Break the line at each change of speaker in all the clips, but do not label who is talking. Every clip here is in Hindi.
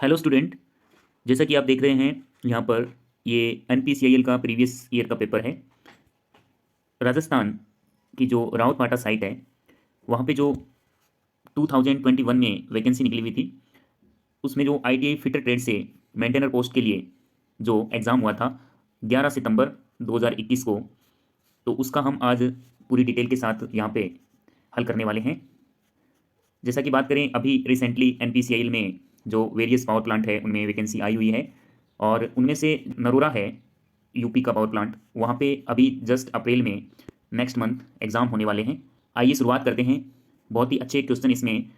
Hello student. जैसा कि आप देख रहे हैं यहाँ पर ये एनपीसीआईएल का प्रीवियस ईयर का पेपर है। राजस्थान की जो रावतपाटा साइट है वहाँ पे जो 2021 में वैकेंसी निकली हुई थी उसमें जो आईटीआई फिटर ट्रेड से मेंटेनर पोस्ट के लिए जो एग्ज़ाम हुआ था 11 सितंबर 2021 को, तो उसका हम आज पूरी डिटेल के साथ यहाँ पे हल करने वाले हैं। जैसा कि बात करें, अभी रिसेंटली एनपीसीआईएल में जो वेरियस पावर प्लांट है उनमें वैकेंसी आई हुई है और उनमें से नरोरा है यूपी का पावर प्लांट, वहाँ पे अभी जस्ट अप्रैल में नेक्स्ट मंथ एग्ज़ाम होने वाले हैं। आइए शुरुआत करते हैं। बहुत ही अच्छे क्वेश्चन इसमें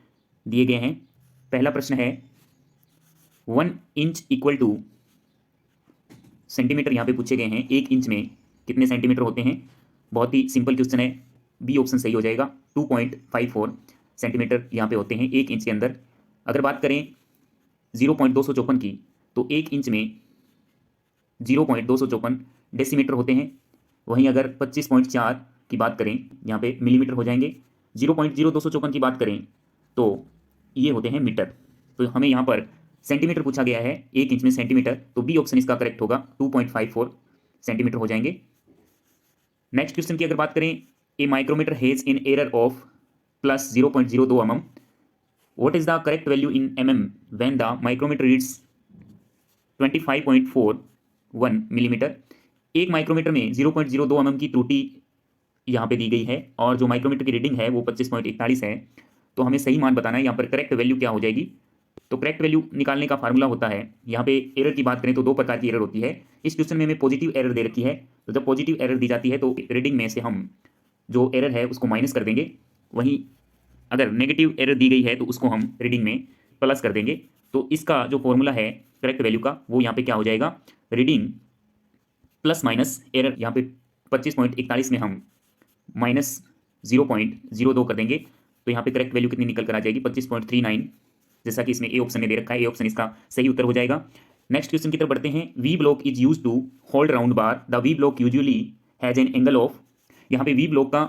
दिए गए हैं। पहला प्रश्न है 1 इंच इक्वल टू सेंटीमीटर यहाँ पे पूछे गए हैं। 1 इंच में कितने सेंटीमीटर होते हैं? बहुत ही सिंपल क्वेश्चन है, बी ऑप्शन सही हो जाएगा। 2.54 सेंटीमीटर यहाँ पे होते हैं 1 इंच के अंदर। अगर बात करें 0.254 की, तो 1 इंच में 0.254 डेसीमीटर होते हैं। वहीं अगर 25.4 की बात करें, यहाँ पे मिलीमीटर हो जाएंगे। 0.0254 की बात करें तो ये होते हैं मीटर। तो हमें यहाँ पर सेंटीमीटर पूछा गया है, 1 इंच में सेंटीमीटर, तो बी ऑप्शन इसका करेक्ट होगा। 2.54 सेंटीमीटर हो जाएंगे। नेक्स्ट क्वेश्चन की अगर बात करें, a micrometer has in error of plus 0.02 mm, what is the correct value in mm when the micrometer reads 25.41 millimetre? एक माइक्रोमीटर में 0.02 mm की त्रुटि यहाँ पे दी गई है और जो माइक्रोमीटर की रीडिंग है वो 25.41 है। तो हमें सही मान बताना है यहाँ पर करेक्ट वैल्यू क्या हो जाएगी। तो करेक्ट वैल्यू निकालने का फार्मूला होता है, यहाँ पे एरर की बात करें तो दो प्रकार की एरर होती है। इस क्वेश्चन में हमें पॉजिटिव एरर दे रखी है, तो जब पॉजिटिव एरर दी जाती है तो रीडिंग में से हम जो एरर है उसको माइनस कर देंगे। वहीं अगर नेगेटिव एरर दी गई है तो उसको हम रीडिंग में प्लस कर देंगे। तो इसका जो फॉर्मूला है करेक्ट वैल्यू का वो यहाँ पे क्या हो जाएगा, रीडिंग प्लस माइनस एरर। यहाँ पे 25.41 में हम माइनस 0.02 कर देंगे, तो यहाँ पे करेक्ट वैल्यू कितनी निकल कर आ जाएगी, 25.39, जैसा कि इसमें ए ऑप्शन ने दे रखा है। ए ऑप्शन इसका सही उत्तर हो जाएगा। नेक्स्ट क्वेश्चन की तरफ बढ़ते हैं। V block is use to hold round bar, the V block usually has an angle of. यहाँ पे वी ब्लॉक का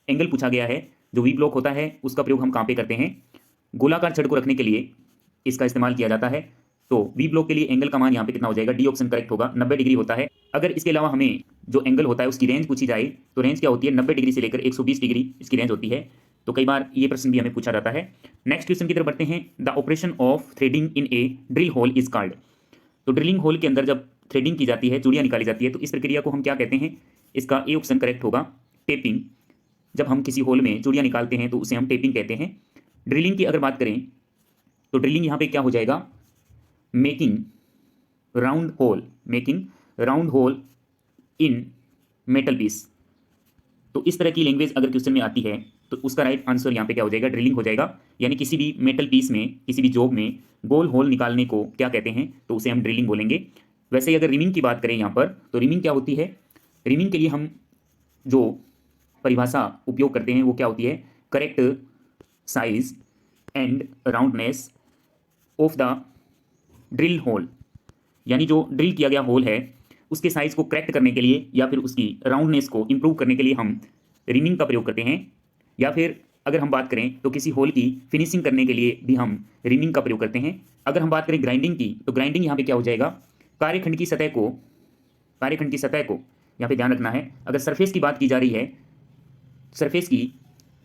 एंगल पूछा गया है। जो वी ब्लॉक होता है उसका प्रयोग हम कहाँ पे करते हैं, गोलाकार छड़ को रखने के लिए इसका इस्तेमाल किया जाता है। तो वी ब्लॉक के लिए एंगल का मान यहाँ पे कितना हो जाएगा, डी ऑप्शन करेक्ट होगा, 90 डिग्री होता है। अगर इसके अलावा हमें जो एंगल होता है उसकी रेंज पूछी जाए तो रेंज क्या होती है, 90 डिग्री से लेकर 120 डिग्री इसकी रेंज होती है। तो कई बार ये प्रश्न भी हमें पूछा जाता है। नेक्स्ट क्वेश्चन की तरफ बढ़ते हैं। The operation of threading in a drill hole is called. तो ड्रिलिंग होल के अंदर जब थ्रेडिंग की जाती है, चूड़ियाँ निकाली जाती है, तो इस प्रक्रिया को हम क्या कहते हैं? इसका ए ऑप्शन करेक्ट होगा, टेपिंग। जब हम किसी होल में चूड़ियाँ निकालते हैं तो उसे हम टेपिंग कहते हैं। ड्रिलिंग की अगर बात करें तो ड्रिलिंग यहाँ पे क्या हो जाएगा, making round hole, making round hole in metal piece. तो इस तरह की लैंग्वेज अगर क्वेश्चन में आती है तो उसका राइट आंसर यहाँ पे क्या हो जाएगा, ड्रिलिंग हो जाएगा। यानी किसी भी मेटल पीस में, किसी भी जॉब में गोल होल निकालने को क्या कहते हैं, तो उसे हम ड्रिलिंग बोलेंगे। वैसे ही अगर रिमिंग की बात करें यहाँ पर, तो रिमिंग क्या होती है? रिमिंग के लिए हम जो परिभाषा उपयोग करते हैं वो क्या होती है, correct size and roundness of the drill hole. यानी जो ड्रिल किया गया होल है उसके साइज को करेक्ट करने के लिए या फिर उसकी राउंडनेस को इंप्रूव करने के लिए हम रिमिंग का प्रयोग करते हैं। या फिर अगर हम बात करें तो किसी होल की फिनिशिंग करने के लिए भी हम रिमिंग का प्रयोग करते हैं। अगर हम बात करें ग्राइंडिंग की, तो ग्राइंडिंग यहाँ पे क्या हो जाएगा, कार्यखंड की सतह को, कार्यखंड की सतह को यहाँ पे ध्यान रखना है। अगर सरफेस की बात की जा रही है, सरफेस की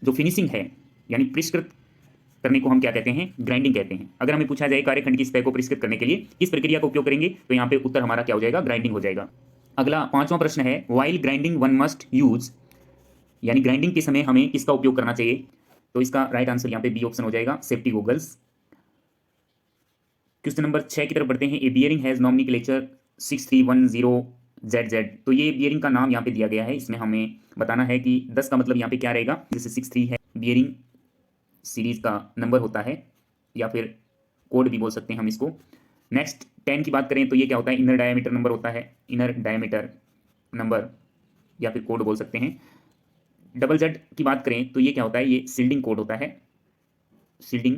जो फिनिशिंग है यानी परिष्कृत करने को हम क्या कहते हैं, ग्राइंडिंग कहते हैं। अगर हमें पूछा जाए कार्यखंड की सतह को परिष्कृत करने के लिए किस प्रक्रिया का उपयोग करेंगे, तो यहाँ पे उत्तर हमारा क्या हो जाएगा, ग्राइंडिंग हो जाएगा। अगला पांचवा प्रश्न है, while grinding one must use, यानी ग्राइंडिंग के समय हमें किसका उपयोग करना चाहिए? तो इसका राइट आंसर यहाँ पे बी ऑप्शन हो जाएगा, सेफ्टी गॉगल्स। क्वेश्चन नंबर 6 की तरफ बढ़ते हैं। ए बियरिंग हैज नॉमेनक्लेचर 6310ZZ। तो ये बियरिंग का नाम यहाँ पे दिया गया है। इसमें हमें बताना है कि 10 का मतलब यहाँ पे क्या रहेगा, जैसे 63 है, बियरिंग सीरीज का नंबर होता है या फिर कोड भी बोल सकते हैं हम इसको। नेक्स्ट 10 की बात करें तो ये क्या होता है, इनर डायमीटर नंबर होता है, इनर डायमीटर नंबर या फिर कोड बोल सकते हैं। डबल जेड की बात करें तो ये क्या होता है, ये सील्डिंग कोड होता है, सील्डिंग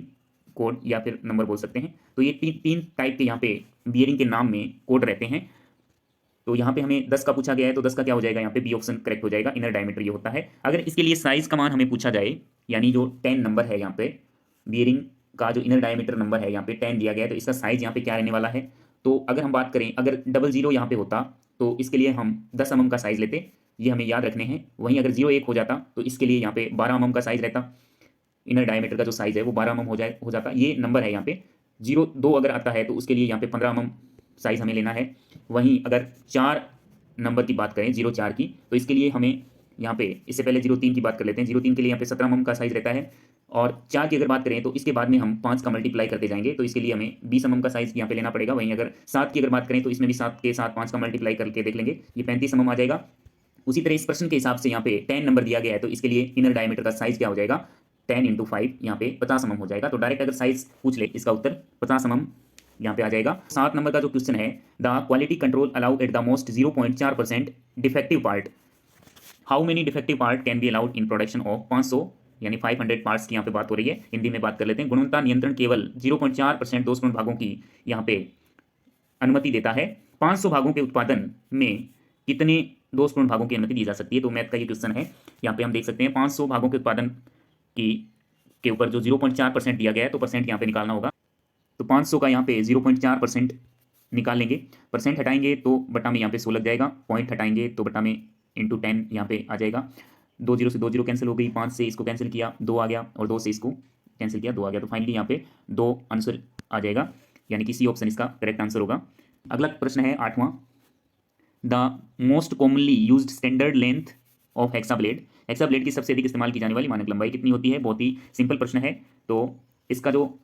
कोड या फिर नंबर बोल सकते हैं। तो ये तीन टाइप के यहाँ पे बियरिंग के नाम में कोड रहते हैं। तो यहाँ पे हमें 10 का पूछा गया है, तो 10 का क्या हो जाएगा, यहाँ पे बी ऑप्शन करेक्ट हो जाएगा, इनर डायमीटर ये होता है। अगर इसके लिए साइज का मान हमें पूछा जाए, यानी जो 10 नंबर है यहाँ पे बियरिंग का जो इनर डायमीटर नंबर है यहाँ पे 10 दिया गया है, तो इसका साइज यहाँ पे क्या रहने वाला है। तो अगर हम बात करें, अगर 00 यहाँ पे होता तो इसके लिए हम 10 mm का साइज लेते, ये हमें याद रखने हैं। वहीं अगर 01 हो जाता तो इसके लिए यहाँ पे 12 mm का साइज रहता, इनर डायमीटर का जो साइज है वो 12 mm हो जाता। ये नंबर है यहाँ पे। 02 अगर आता है तो उसके लिए यहाँ पे 15 mm साइज हमें लेना है। वहीं अगर 4 नंबर की बात करें, 04 की, तो इसके लिए हमें यहाँ पे, इससे पहले 03 की बात कर लेते हैं। 03 के लिए यहाँ पे 17 mm का साइज रहता है। और 4 की अगर बात करें तो इसके बाद में हम 5 का मल्टीप्लाई करते जाएंगे, तो इसके लिए हमें 20 mm का साइज यहाँ पे लेना पड़ेगा। वहीं अगर 7 की अगर बात करें तो इसमें भी 7 के साथ 5 का मल्टीप्लाई करके देख लेंगे, ये 35 mm आ जाएगा। उसी तरह इस प्रश्न के हिसाब से यहाँ पे 10 नंबर दिया गया है, तो इसके लिए इनर डायमीटर का साइज क्या हो जाएगा, 10 × 5 यहाँ पे 50 mm हो जाएगा। तो डायरेक्ट अगर साइज पूछ ले, इसका उत्तर 50 mm यहाँ पे आ जाएगा। 7 नंबर का जो क्वेश्चन है, the quality control allow at the most 0.4% defective part, how many defective part can be allowed in production of 500 यानी 500 पार्ट्स की यहाँ पे बात हो रही है। हिंदी में बात कर लेते हैं। गुणवत्ता नियंत्रण केवल 0.4% दोषपूर्ण भागों की यहाँ पे अनुमति देता है। 500 भागों के उत्पादन में कितने दोषपूर्ण भागों की अनुमति दी जा सकती है। तो मैथ का ये क्वेश्चन है। यहाँ पे हम देख सकते हैं 500 भागों के उत्पादन की के ऊपर जो 0.4% दिया गया है, तो परसेंट यहाँ पे निकालना होगा। तो 500 का यहाँ पे 0.4% निकाल लेंगे। परसेंट हटाएंगे तो बटा में यहाँ पे 100 लग जाएगा। पॉइंट हटाएंगे तो बटा में × 10 यहाँ पे आ जाएगा। 2 0 से 2 0 कैंसिल हो गई, 5 से इसको कैंसिल किया 2 आ गया, और 2 से इसको कैंसिल किया 2 आ गया। तो फाइनली यहाँ पे 2 आंसर आ जाएगा, यानी कि सी ऑप्शन इसका करेक्ट आंसर होगा। अगला प्रश्न है 8वां, the most commonly used standard length of hexa blade, hexa blade की सबसे अधिक इस्तेमाल की जाने वाली मानक लंबाई कितनी होती है। बहुत ही सिंपल प्रश्न है। तो इसका जो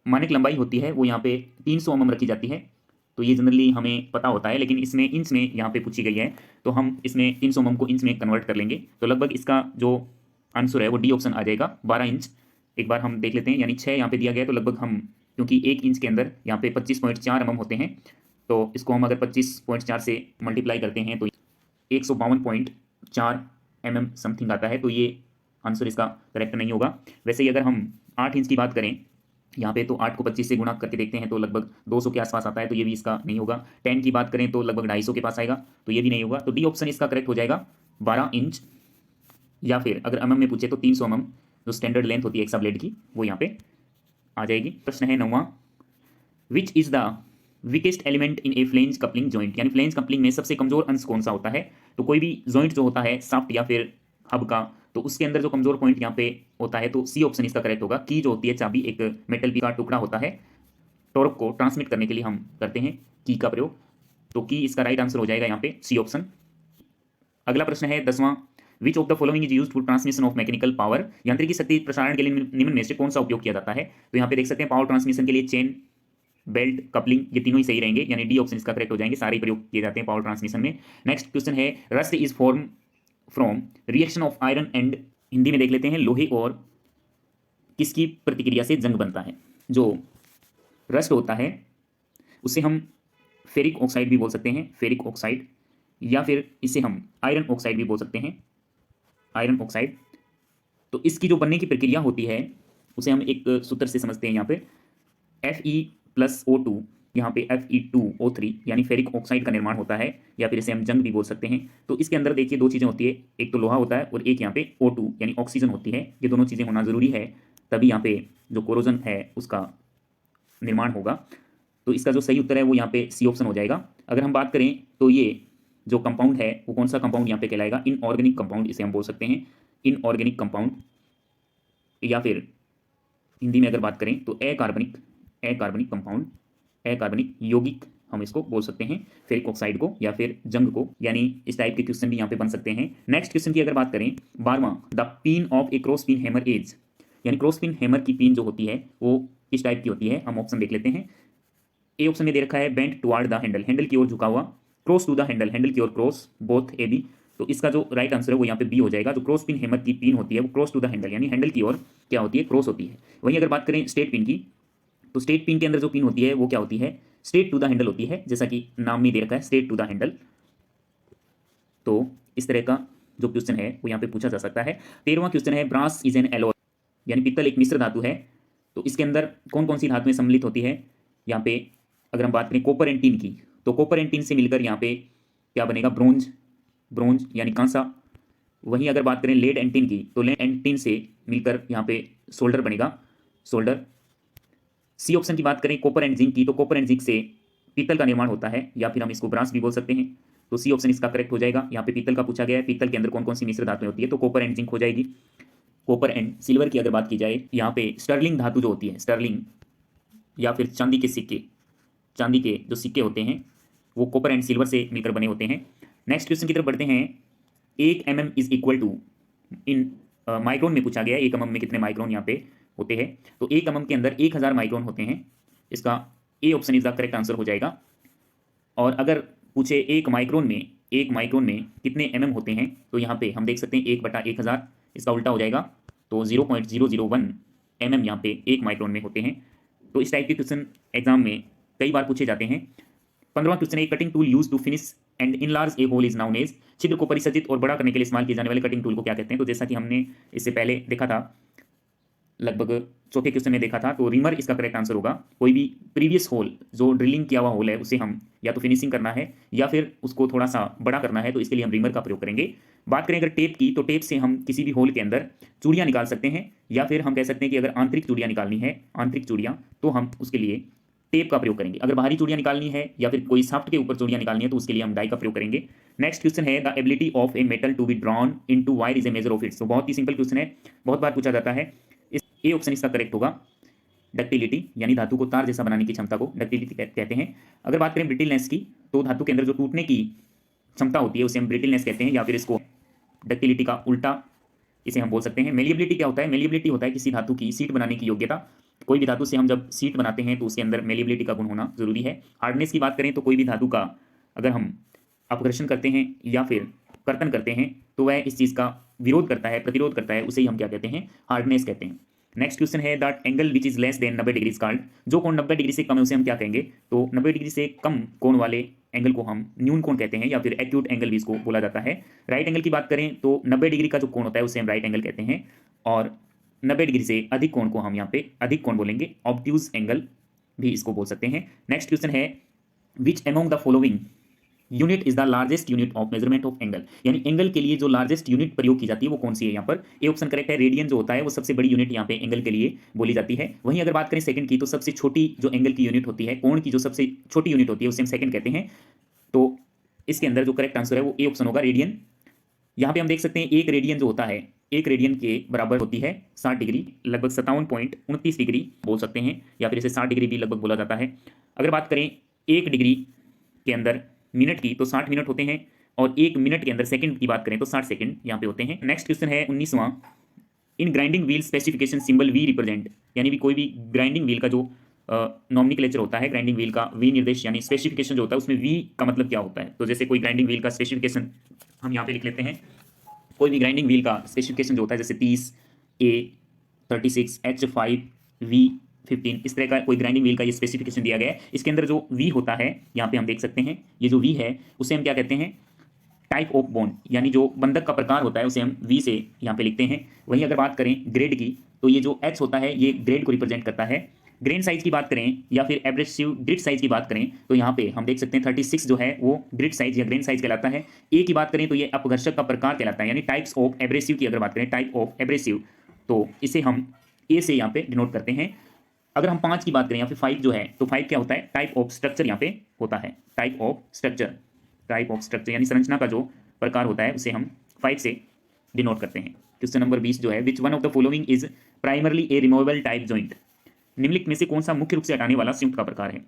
मानक लंबाई होती है वो यहाँ पे 300 mm रखी जाती है। तो ये जनरली हमें पता होता है, लेकिन इसमें इंच में यहाँ पे पूछी गई है, तो हम इसमें 300 mm को इंच में कन्वर्ट कर लेंगे। तो लगभग इसका जो आंसर है वो डी ऑप्शन आ जाएगा, 12 इंच। एक बार हम देख लेते हैं, यानी 6 यहाँ पे दिया गया है, तो लगभग हम, क्योंकि 1 इंच के अंदर यहाँ पे 25.4 mm होते हैं, तो इसको हम अगर 25.4 से मल्टीप्लाई करते हैं तो 152.4 mm समथिंग आता है। तो ये आंसर इसका करेक्ट नहीं होगा। वैसे ही अगर हम 8 इंच की बात करें यहाँ पे, तो 8 को 25 से गुणा करके देखते हैं तो लगभग 200 के आसपास आता है, तो ये भी इसका नहीं होगा। 10 की बात करें तो लगभग 250 के पास आएगा, तो ये भी नहीं होगा। तो डी ऑप्शन इसका करेक्ट हो जाएगा, 12 इंच। या फिर अगर mm में पूछे तो 300 mm जो स्टैंडर्ड लेंथ होती है हेक्सा ब्लेड की, वो यहाँ पे आ जाएगी। प्रश्न है 9वां, which is the weakest element in a flange coupling joint, यानी फ्लेंज कपलिंग में सबसे कमजोर अंश कौन सा होता है। तो कोई भी जॉइंट जो होता है साफ्ट या फिर हब का, तो उसके अंदर जो कमजोर पॉइंट यहाँ पे होता है, तो सी ऑप्शन इसका करेक्ट होगा। की जो होती है चाबी, एक मेटल का टुकड़ा होता है, टॉर्क को ट्रांसमिट करने के लिए हम करते हैं की का प्रयोग, तो की इसका राइट आंसर हो जाएगा यहाँ पे सी ऑप्शन। अगला प्रश्न है 10वां, which of the following is used for transmission of mechanical power, यांत्रिक शक्ति प्रसारण के लिए निम्न में से कौन सा उपयोग किया जाता है। तो यहाँ पे देख सकते हैं पावर ट्रांसमिशन के लिए चेन, बेल्ट, कपलिंग, ये तीनों ही सही रहेंगे, यानी डी ऑप्शन इसका करेक्ट हो जाएंगे। सारे प्रयोग किए जाते हैं पावर ट्रांसमिशन में। नेक्स्ट क्वेश्चन है, rust is form from reaction of iron and, Hindi में देख लेते हैं, लोहे और किसकी प्रतिक्रिया से जंग बनता है। जो रस्ट होता है उसे हम फेरिक ऑक्साइड भी बोल सकते हैं, फेरिक ऑक्साइड, या फिर इसे हम आयरन ऑक्साइड भी बोल सकते हैं, आयरन ऑक्साइड। तो इसकी जो बनने की प्रक्रिया होती है उसे हम एक सूत्र से समझते हैं यहाँ पे, Fe+O2, यहाँ पे Fe2O3 यानी फेरिक ऑक्साइड का निर्माण होता है, या फिर इसे हम जंग भी बोल सकते हैं। तो इसके अंदर देखिए 2 चीज़ें होती है, एक तो लोहा होता है और एक यहाँ पे O2 यानी ऑक्सीजन होती है। ये दोनों चीज़ें होना ज़रूरी है, तभी यहाँ पे जो कोरोजन है उसका निर्माण होगा। तो इसका जो सही उत्तर है वो यहाँ पे सी ऑप्शन हो जाएगा। अगर हम बात करें तो ये जो कंपाउंड है वो कौन सा कंपाउंड यहाँ पे कहलाएगा, इनऑर्गेनिक कंपाउंड इसे हम बोल सकते हैं, इनऑर्गेनिक कंपाउंड, या फिर हिंदी में अगर बात करें तो अकार्बनिक कंपाउंड, अकार्बनिक यौगिक हम इसको बोल सकते हैं, फेरिक ऑक्साइड को या फिर जंग को। यानी इस टाइप के क्वेश्चन भी यहाँ पे बन सकते हैं। नेक्स्ट क्वेश्चन की अगर बात करें 12वां, the pin of a cross pin hammer is, यानी क्रॉस पिन हैमर की पिन जो होती है वो किस टाइप की होती है। हम ऑप्शन देख लेते हैं। ए ऑप्शन में दे रखा है bent toward the handle, handle की ओर झुका हुआ, cross to the handle, handle की ओर क्रॉस, बोथ ए बी। तो इसका जो राइट आंसर है वो यहाँ पे बी हो जाएगा। जो क्रॉस पिन हैमर की पिन होती है वो क्रॉस टू द हैंडल यानी हैंडल की ओर क्या होती है, क्रॉस होती है। वहीं अगर बात करें स्ट्रेट पिन की, तो स्ट्रेट पिन के अंदर जो पिन होती है वो क्या होती है, स्ट्रेट टू द हैंडल होती है, जैसा कि नाम में दे रखा है स्ट्रेट टू द हैंडल। तो इस तरह का जो क्वेश्चन है वो यहाँ पे पूछा जा सकता है। 13वां क्वेश्चन है, ब्रास इज एन एलॉय, यानी पित्तल एक मिश्र धातु है, तो इसके अंदर कौन कौन सी धातुएं सम्मिलित होती है। यहाँ पे अगर हम बात करें कॉपर एंड टिन की, तो कॉपर एंड टिन से मिलकर यहाँ पे क्या बनेगा, ब्रोंज यानी कांसा। वहीं अगर बात करें लेड एंड टिन की, तो लेड एंड टिन से मिलकर यहाँ पे सोल्डर बनेगा, सोल्डर। सी ऑप्शन की बात करें कॉपर एंड जिंक की, तो कॉपर एंड जिंक से पीतल का निर्माण होता है, या फिर हम इसको ब्रास भी बोल सकते हैं। तो सी ऑप्शन इसका करेक्ट हो जाएगा। यहाँ पे पीतल का पूछा गया है, पीतल के अंदर कौन कौन सी मिश्र धातुएं होती है, तो कॉपर एंड जिंक हो जाएगी। कॉपर एंड सिल्वर की अगर बात की जाए, यहाँ पे स्टर्लिंग धातु जो होती है, स्टर्लिंग या फिर चांदी के सिक्के, चांदी के जो सिक्के होते हैं वो कॉपर एंड सिल्वर से मिलकर बने होते हैं। नेक्स्ट क्वेश्चन की तरफ बढ़ते हैं। 1 mm is equal to, in micron में पूछा गया है, 1 mm में कितने माइक्रोन यहाँ पे होते हैं, तो 1 mm के अंदर 1000 माइक्रोन होते हैं। इसका A option is the correct answer हो जाएगा। और अगर पूछे 1 माइक्रोन में कितने mm होते हैं, तो यहाँ पे हम देख सकते हैं 1/1000, इसका उल्टा हो जाएगा, तो 0.001 mm यहाँ पे 1 माइक्रोन में होते हैं। तो इस टाइप के क्वेश्चन एग्जाम में कई बार पूछे जाते हैं। 15वां क्वेश्चन है, cutting tool use to finish and enlarge a hole is known as, छिद्र को परिसर्जित और बड़ा करने के लिए इस्तेमाल किए जाने वाले कटिंग टूल को क्या कहते हैं। तो जैसा कि हमने इससे पहले देखा था, लगभग चौथे क्वेश्चन में देखा था, तो रिमर इसका करेक्ट आंसर होगा। कोई भी प्रीवियस होल जो ड्रिलिंग किया हुआ होल है उसे हम या तो फिनिशिंग करना है या फिर उसको थोड़ा सा बड़ा करना है, तो इसके लिए हम रिमर का प्रयोग करेंगे। बात करें अगर टेप की, तो टेप से हम किसी भी होल के अंदर चूड़ियाँ निकाल सकते हैं, या फिर हम कह सकते हैं कि अगर आंतरिक चूड़ियाँ निकालनी है, आंतरिक चूड़ियाँ, तो हम उसके लिए टेप का प्रयोग करेंगे। अगर बाहरी चूड़ियाँ निकालनी है या फिर कोई साफ्ट के ऊपर चूड़ियाँ निकालनी है, तो उसके लिए हम डाई का प्रयोग करेंगे। नेक्स्ट क्वेश्चन है, the ability of a metal to be drawn into wire is a measure of its. तो बहुत ही सिंपल क्वेश्चन है, बहुत बार पूछा जाता है। इस ए ऑप्शन इसका करेक्ट होगा। डक्टिलिटी यानी धातु को तार जैसा बनाने की क्षमता को डक्टिलिटी कहते हैं। अगर बात करें ब्रिटिलनेस की, तो धातु के अंदर जो टूटने की क्षमता होती है उसे हम ब्रिटिलनेस कहते हैं, या फिर इसको डक्टिलिटी का उल्टा इसे हम बोल सकते हैं। मेलिएबिलिटी क्या होता है? मेलिएबिलिटी होता है किसी धातु की सीट बनाने की योग्यता। कोई भी धातु से हम जब सीट बनाते हैं तो उसके अंदर मेलिएबिलिटी का गुण होना जरूरी है। हार्डनेस की बात करें तो कोई भी धातु का अगर हम अपघर्षण करते हैं या फिर कर्तन करते हैं तो वह इस चीज़ का विरोध करता है, प्रतिरोध करता है, उसे ही हम क्या कहते हैं? हार्डनेस कहते हैं। नेक्स्ट क्वेश्चन है, that angle which is less than 90 degree called. जो कोण 90 डिग्री से कम है उसे हम क्या कहेंगे? तो 90 डिग्री से कम कोण वाले एंगल को हम न्यून कोण कहते हैं, या फिर एक्यूट एंगल भी इसको बोला जाता है। राइट एंगल की बात करें तो 90 डिग्री का जो कोण होता है उसे हम राइट एंगल कहते हैं, और 90 डिग्री से अधिक कोण को हम यहाँ पे अधिक कोण बोलेंगे, ऑब्ट्यूज एंगल भी इसको बोल सकते हैं। नेक्स्ट क्वेश्चन है, which among the following unit is the largest unit of measurement of angle. यानी एंगल के लिए जो लार्जेस्ट यूनिट प्रयोग की जाती है वो कौन सी है? यहाँ पर ए ऑप्शन करेक्ट है। रेडियन जो होता है वो सबसे बड़ी यूनिट यहाँ पे एंगल के लिए बोली जाती है। वहीं अगर बात करें सेकंड की, तो सबसे छोटी जो एंगल की यूनिट होती है, कोण की जो सबसे छोटी यूनिट होती है उसे हम सेकंड कहते हैं। तो इसके अंदर जो करेक्ट आंसर है वो ए ऑप्शन होगा, रेडियन। यहाँ पे हम देख सकते हैं एक रेडियन जो होता है, एक रेडियन के बराबर होती है 60 डिग्री, लगभग 57.29 डिग्री बोल सकते हैं, या फिर इसे 60 डिग्री भी लगभग बोला जाता है। अगर बात करें 1 डिग्री के अंदर मिनट की, तो 60 मिनट होते हैं, और 1 मिनट के अंदर सेकंड की बात करें तो 60 सेकंड यहाँ पे होते हैं। नेक्स्ट क्वेश्चन है 19वां, in grinding wheel specification symbol V represent. यानी भी कोई भी ग्राइंडिंग व्हील का जो नॉमिनक्लेचर होता है, ग्राइंडिंग व्हील का वी निर्देश यानी स्पेसिफिकेशन जो होता है उसमें वी का मतलब क्या होता है? तो जैसे कोई ग्राइंडिंग व्हील का स्पेसिफिकेशन हम यहाँ पे लिख लेते हैं। कोई भी ग्राइंडिंग व्हील का स्पेसिफिकेशन जो होता है, जैसे 30 A 36 H5 V 15, इस तरह का कोई ग्राइंडिंग व्हील का ये स्पेसिफिकेशन दिया गया है। इसके अंदर जो वी होता है यहाँ पे हम देख सकते हैं, ये जो वी है उसे हम क्या कहते हैं? टाइप ऑफ बॉन्ड, यानी जो बंधक का प्रकार होता है उसे हम वी से यहाँ पे लिखते हैं। वहीं अगर बात करें ग्रेड की, तो ये जो एच होता है ये ग्रेड को रिप्रेजेंट करता है। ग्रेन साइज की बात करें या फिर एब्रेसिव ग्रिड साइज की बात करें, तो यहाँ पे हम देख सकते हैं 36 जो है वो ग्रिड साइज या ग्रेन साइज कहलाता है। ए की बात करें तो ये अपघर्षक का प्रकार कहलाता है, यानी टाइप्स ऑफ एब्रेसिव की अगर बात करें, टाइप ऑफ एब्रेसिव, तो इसे हम ए से यहाँ पे डिनोट करते हैं। अगर हम 5 की बात करें या फिर 5 जो है, तो 5 क्या होता है? टाइप ऑफ स्ट्रक्चर यहाँ पे होता है, type of structure, type of structure यानी संरचना का जो प्रकार होता है उसे हम 5 से डिनोट करते हैं। क्वेश्चन नंबर 20 जो है, which one of the following is primarily A removable type joint. निम्नलिखित में से कौन सा मुख्य रूप से हटाने वाला संयुक्त का प्रकार है?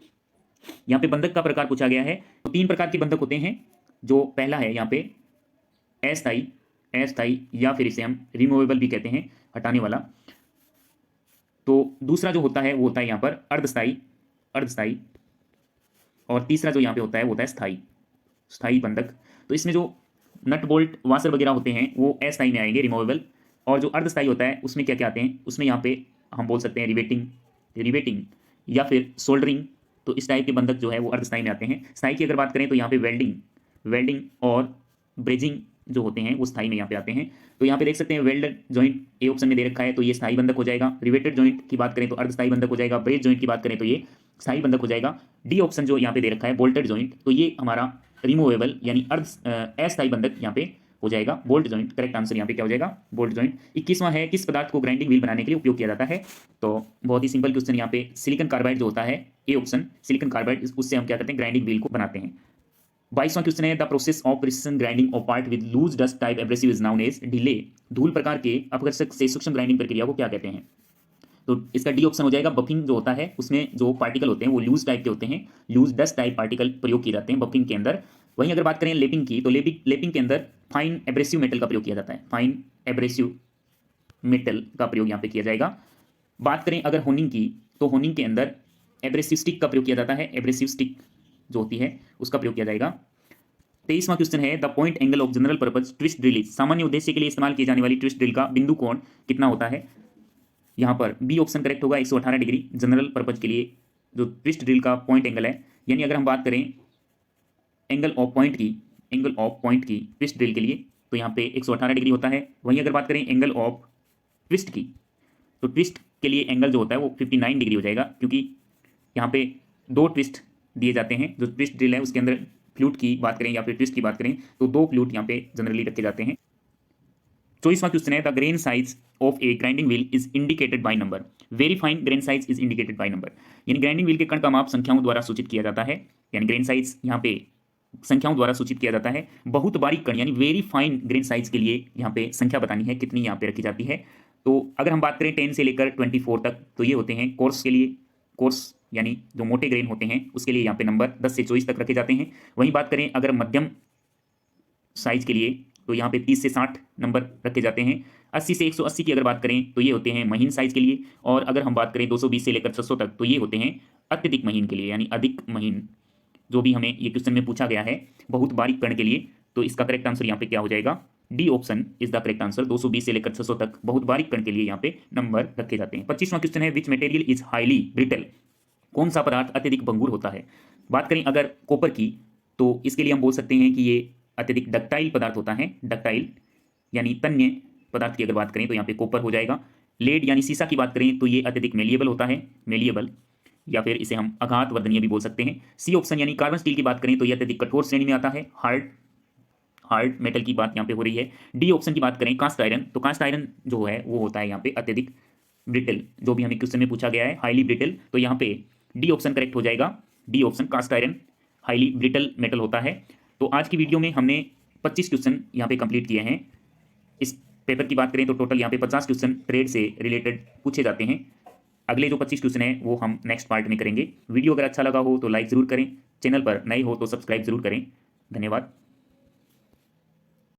यहाँ पे बंधक का प्रकार पूछा गया है, तो 3 प्रकार के बंधक होते हैं। जो पहला है यहाँ पे अस्थायी, अस्थायी या फिर इसे हम रिमूवेबल भी कहते हैं, हटाने वाला। तो दूसरा जो होता है वो होता है यहाँ पर अर्धस्थायी, अर्धस्थायी, और तीसरा जो यहाँ पे होता है वो होता है स्थायी, स्थायी बंधक। तो इसमें जो नट बोल्ट वाशर वगैरह होते हैं वो अस्थायी में आएंगे, रिमूवेबल। और जो अर्धस्थायी होता है उसमें क्या क्या आते हैं? उसमें यहाँ पे हम बोल सकते हैं रिवेटिंग, रिवेटिंग या फिर सोल्डरिंग। तो इस टाइप के बंधक जो है वो अर्धस्थायी में आते हैं। स्थायी की अगर बात करें तो यहाँ पे वेल्डिंग, वेल्डिंग और ब्रेजिंग जो होते हैं वो स्थायी में यहाँ पे आते हैं। तो यहाँ पे देख सकते हैं वेल्डेड जॉइंट ए ऑप्शन में दे रखा है, तो ये स्थायी बंधक हो जाएगा। रिवेटेड जॉइंट की बात करें तो अर्धस्थायी बंधक हो जाएगा। ब्रेज जॉइंट की बात करें तो ये स्थायी बंधक हो जाएगा। डी ऑप्शन जो यहाँ पे दे रखा है बोल्टेड जॉइंट, तो ये हमारा रिमूवेबल यानी अस्थायी बंधक यहाँ पे हो जाएगा बोल्ट जॉइंट। करेक्ट आंसर यहाँ पे क्या हो जाएगा? Bolt joint. 21वां है, किस पदार्थ को ग्राइंडिंग व्हील बनाने के लिए उपयोग किया जाता है? तो बहुत ही सिंपल क्वेश्चन यहाँ पे, सिलिकॉन कार्बाइड जो होता है, ए ऑप्शन सिलिकॉन कार्बाइड, उससे हम क्या करते हैं? ग्राइंडिंग व्हील को बनाते हैं। 22वां क्वेश्चन है, the process of precision grinding of part with loose dust type abrasive is known as ढीले धूल प्रकार के अपघर्षक से सूक्ष्म ग्राइंडिंग प्रक्रिया को क्या कहते हैं? तो इसका डी ऑप्शन हो जाएगा। बफिंग जो होता है उसमें जो पार्टिकल होते हैं वो लूज टाइप के होते हैं, लूज डस्ट टाइप पार्टिकल प्रयोग किए जाते हैं बफिंग के अंदर। वहीं अगर बात करें लेपिंग की, तो लेपिंग के अंदर फाइन एब्रेसिव मेटल का प्रयोग किया जाता है, फाइन एब्रेसिव मेटल का प्रयोग यहाँ पे किया जाएगा। बात करें अगर होनिंग की, तो होनिंग के अंदर एब्रेसिव स्टिक का प्रयोग किया जाता है, एब्रेसिव स्टिक जो होती है उसका प्रयोग किया जाएगा। 23वां क्वेश्चन है, the point angle of general purpose twist drill is, सामान्य उद्देश्य के लिए इस्तेमाल की जाने वाली ट्विस्ट ड्रिल का बिंदु कोण कितना होता है? यहाँ पर बी ऑप्शन करेक्ट होगा, 118 डिग्री जनरल पर्पज के लिए जो ट्विस्ट ड्रिल का पॉइंट एंगल है। यानी अगर हम बात करें एंगल ऑफ पॉइंट की ट्विस्ट ड्रिल के लिए, तो यहाँ पे 118 डिग्री होता है। वहीं अगर बात करें एंगल ऑफ ट्विस्ट की, तो ट्विस्ट के लिए एंगल जो होता है वो 59 डिग्री हो जाएगा, क्योंकि यहाँ पे दो ट्विस्ट दिए जाते हैं। जो ट्विस्ट ड्रिल है उसके अंदर फ्लूट की बात करें या फिर ट्विस्ट की बात करें तो दो फ्लूट यहाँ पे जनरली रखे जाते हैं। 24वां क्वेश्चन है, the grain size of A grinding wheel is indicated by number, very fine grain size is indicated by number. यानी ग्राइंडिंग व्हील के कण का माप संख्याओं द्वारा सूचित किया जाता है, यानी ग्रेन साइज यहाँ पे संख्याओं द्वारा सूचित किया जाता है। बहुत बारीक कण यानी वेरी फाइन ग्रेन साइज के लिए यहाँ पे संख्या बतानी है कितनी यहाँ पे रखी जाती है। तो अगर हम बात करें 10 से लेकर 24 तक, तो ये होते हैं कोर्स के लिए, कोर्स यानी जो मोटे ग्रेन होते हैं उसके लिए यहाँ पे नंबर 10 से 24 तक रखे जाते हैं। वहीं बात करें अगर मध्यम साइज के लिए, तो यहाँ पे 30 से 60 नंबर रखे जाते हैं। 80 से 180 की अगर बात करें तो ये होते हैं महीन साइज के लिए। और अगर हम बात करें 220 से लेकर 600 तक, तो ये होते हैं अत्यधिक महीन के लिए, यानी अधिक महीन, जो भी हमें ये क्वेश्चन में पूछा गया है बहुत बारीक कण के लिए। तो इसका करेक्ट आंसर यहाँ पे क्या हो जाएगा? D option is the correct answer. 220 से लेकर 600 तक बहुत बारीक कण के लिए यहाँ पे नंबर रखे जाते हैं। 25वां क्वेश्चन है, which material is highly brittle, कौन सा पदार्थ अत्यधिक भंगुर होता है? बात करें अगर कॉपर की, तो इसके लिए हम बोल सकते हैं कि ये अत्यधिक डक्टाइल पदार्थ होता है, डक्टाइल यानी तन्य पदार्थ की अगर बात करें तो यहाँ पे कॉपर हो जाएगा। लेड यानी सीसा की बात करें तो ये अत्यधिक मेलिएबल होता है, मेलिएबल, या फिर इसे हम आघात वर्धनीय भी बोल सकते हैं। सी ऑप्शन यानी कार्बन स्टील की बात करें तो ये अत्यधिक कठोर श्रेणी में आता है, हार्ड मेटल की बात यहाँ पे हो रही है। डी ऑप्शन की बात करें कास्ट आयरन, तो कास्ट आयरन जो है वो होता है यहाँ पे अत्यधिक ब्रिटल, जो भी हमें क्वेश्चन में पूछा गया है हाईली ब्रिटल, तो यहाँ पे डी ऑप्शन करेक्ट हो जाएगा। D option cast iron highly brittle metal होता है। तो आज की वीडियो में हमने 25 क्वेश्चन यहाँ पे कंप्लीट किए हैं। इस पेपर की बात करें तो टोटल यहाँ पे 50 क्वेश्चन ट्रेड से रिलेटेड पूछे जाते हैं। अगले जो 25 क्वेश्चन है वो हम नेक्स्ट पार्ट में करेंगे। वीडियो अगर अच्छा लगा हो तो लाइक ज़रूर करें, चैनल पर नए हो तो सब्सक्राइब जरूर करें। धन्यवाद।